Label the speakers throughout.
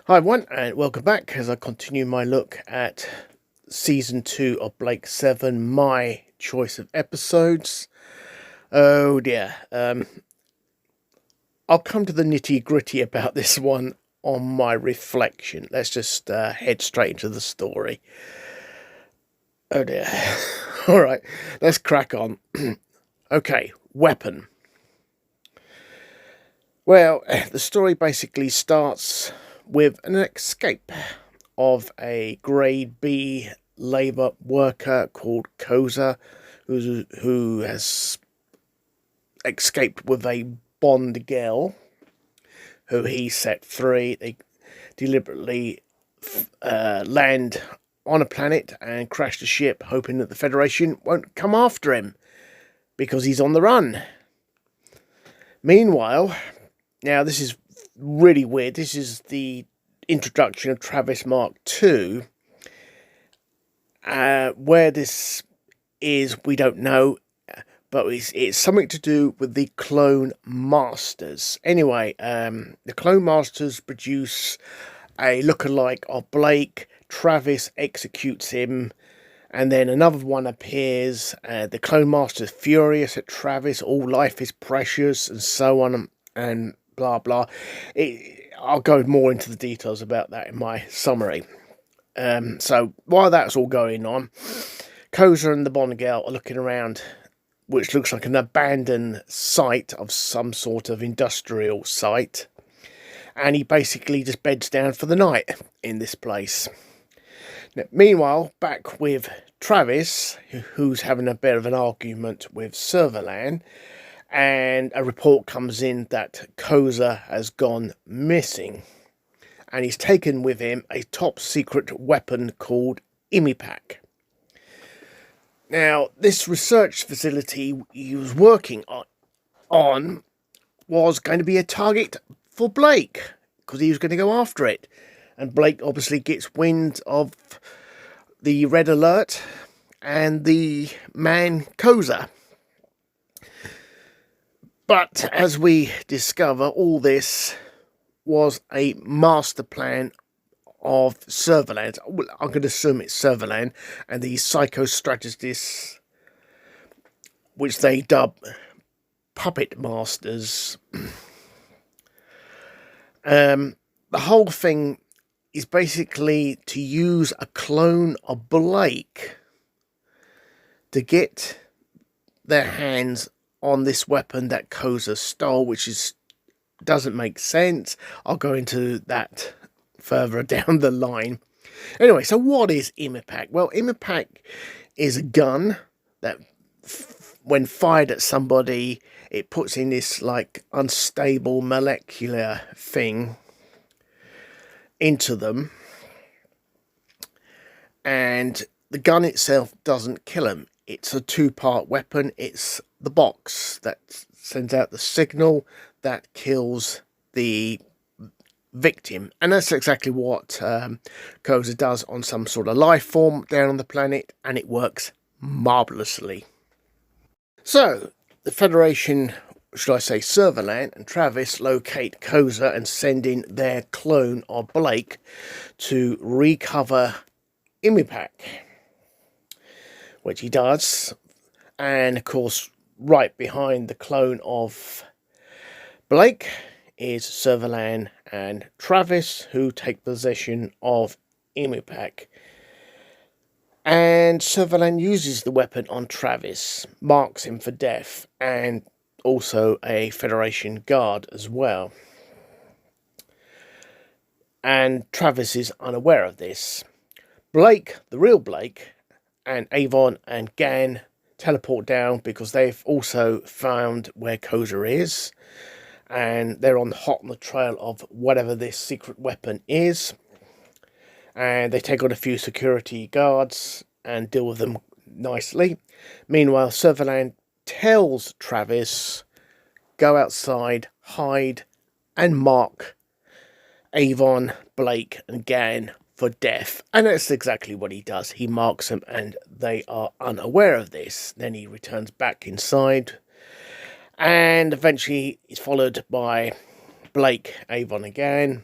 Speaker 1: Hi everyone, and welcome back as I continue my look at Season 2 of Blake 7, my choice of episodes. Oh dear, I'll come to the nitty-gritty about this one on my reflection. Let's just head straight into the story. Oh dear. Alright, let's crack on. Okay, weapon. Well, the story basically starts with an escape of a grade B labour worker called Koza, who has escaped with a Bond girl who he set free. They deliberately land on a planet and crash the ship, hoping that the Federation won't come after him because he's on the run. Meanwhile, now this is really weird. This is the introduction of Travis Mark II. Where this is, we don't know, but it's something to do with the Clone Masters. Anyway, the Clone Masters produce a lookalike of Blake. Travis executes him, and then another one appears. The Clone Master's furious at Travis. All life is precious, and so on, and blah blah. I'll go more into the details about that in my summary. So while that's all going on, Koza and the Bond girl are looking around, which looks like an abandoned site of some sort of industrial site, and he basically just beds down for the night in this place. Now, meanwhile, back with Travis, who's having a bit of an argument with Servalan, and a report comes in that Koza has gone missing, and he's taken with him a top secret weapon called Imipac. Now, this research facility he was working on was going to be a target for Blake, because he was going to go after it. And Blake obviously gets wind of the red alert and the man Koza. But as we discover, all this was a master plan of Servalan. I'm going to assume it's Servalan and the psychostrategists, which they dub puppet masters. The whole thing is basically to use a clone of Blake to get their hands on this weapon that Koza stole, which doesn't make sense. I'll go into that further down the line. Anyway, so what is Imipac? Well, Imipac is a gun that, when fired at somebody, it puts in this like unstable molecular thing into them, and the gun itself doesn't kill them. It's a two-part weapon. It's the box that sends out the signal that kills the victim, and that's exactly what Koza does on some sort of life form down on the planet, and it works marvellously. So the Federation, should I say Servalan, and Travis locate Koza and send in their clone of Blake to recover Imipac, which he does. And of course, right behind the clone of Blake is Servalan and Travis, who take possession of Imipac. And Servalan uses the weapon on Travis, marks him for death, and also a Federation guard as well. And Travis is unaware of this. Blake, the real Blake, and Avon and Gan teleport down because they've also found where Koza is, and they're hot on the trail of whatever this secret weapon is, and they take on a few security guards and deal with them nicely. Meanwhile, Servalan tells Travis, go outside, hide, and mark Avon, Blake, and Gan for death. And that's exactly what he does. He marks them, and they are unaware of this. Then he returns back inside, and eventually he's followed by Blake, Avon again,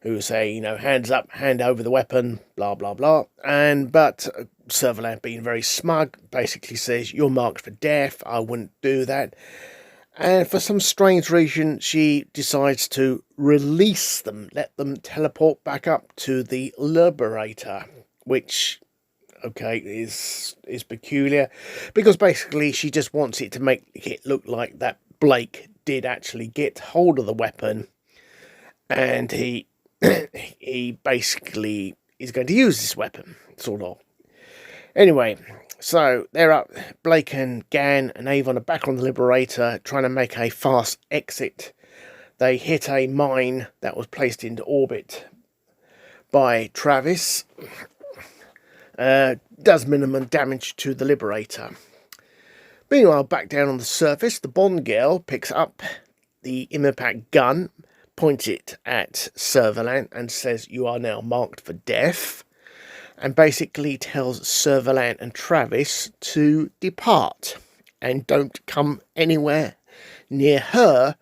Speaker 1: who say, you know, hands up, hand over the weapon, blah, blah, blah. But Servalan, being very smug, basically says, you're marked for death, I wouldn't do that. And for some strange reason, she decides to release them, let them teleport back up to the Liberator, which, okay, is peculiar, because basically she just wants it to make it look like that Blake did actually get hold of the weapon, and he he basically is going to use this weapon, sort of. Anyway, so they're up. Blake and Gan and Avon are back on the Liberator, trying to make a fast exit. They hit a mine that was placed into orbit by Travis. Does minimum damage to the Liberator. Meanwhile, back down on the surface, the Bond girl picks up the impact gun, points it at Servalan and says, you are now marked for death, and basically tells Servalan and Travis to depart and don't come anywhere near her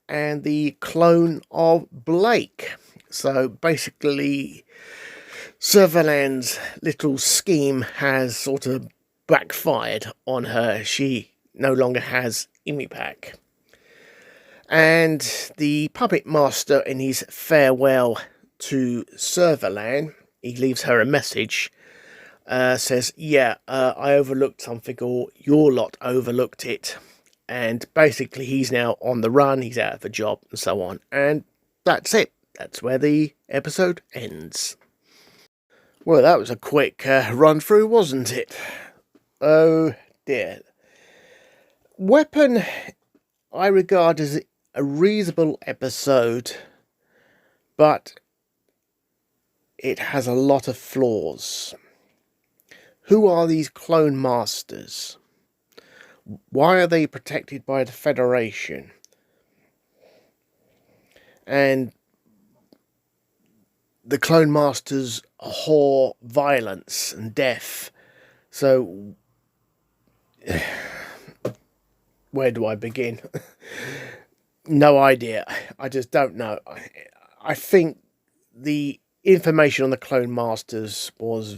Speaker 1: and the clone of Blake. So basically, Servalan's little scheme has sort of backfired on her. She no longer has Imipac. And the puppet master, in his farewell to Servalan, he leaves her a message, says, I overlooked something, or your lot overlooked it. And basically he's now on the run, he's out of a job, and so on. And that's it. That's where the episode ends. Well, that was a quick run through, wasn't it? Oh dear. Weapon, I regard as a reasonable episode, but it has a lot of flaws. Who are these clone masters? Why are they protected by the Federation? And the clone masters whore violence and death. So, where do I begin? No idea. I just don't know. I think the information on the clone masters was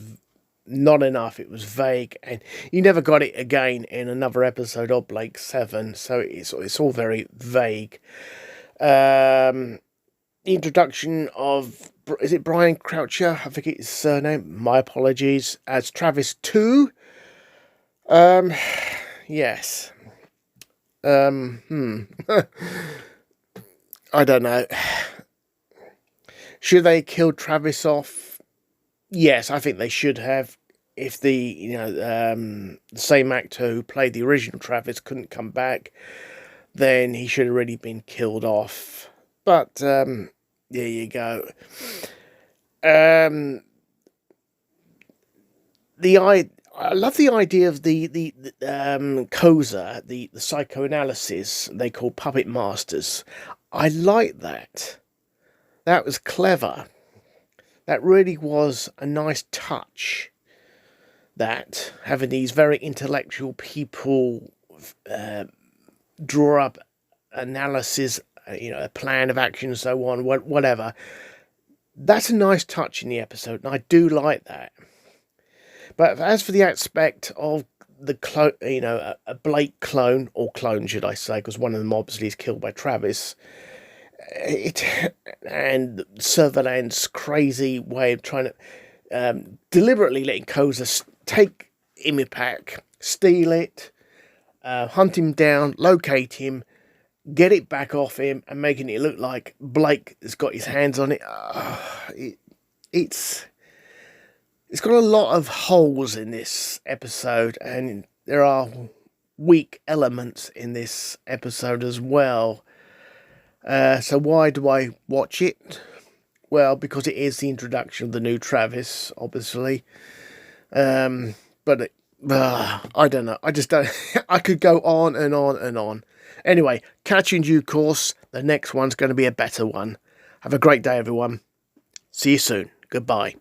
Speaker 1: not enough. It was vague, and you never got it again in another episode of Blake 7, so it's all very vague. The introduction of, is it Brian Croucher? I think it's his surname. My apologies. As Travis 2. Yes. I don't know. Should they kill Travis off? Yes, I think they should have. If the same actor who played the original Travis couldn't come back, then he should have already been killed off. But there you go. I love the idea of the COSA, the psychoanalysis they call puppet masters. I like that. That was clever. That really was a nice touch. That having these very intellectual people draw up analysis, a plan of action and so on, whatever. That's a nice touch in the episode, and I do like that. But as for the aspect of the clone, a Blake clone, or clone should I say, because one of them obviously is killed by Travis, and Servalan's crazy way of trying to deliberately letting Koza take Imipac, steal it, hunt him down, locate him, get it back off him, and making it look like Blake has got his hands on it. It's got a lot of holes in this episode, and there are weak elements in this episode as well. So why do I watch it? Well, because it is the introduction of the new Travis, obviously. But I don't know. I just don't. I could go on and on and on. Anyway, catch you in due course. The next one's going to be a better one. Have a great day, everyone. See you soon. Goodbye.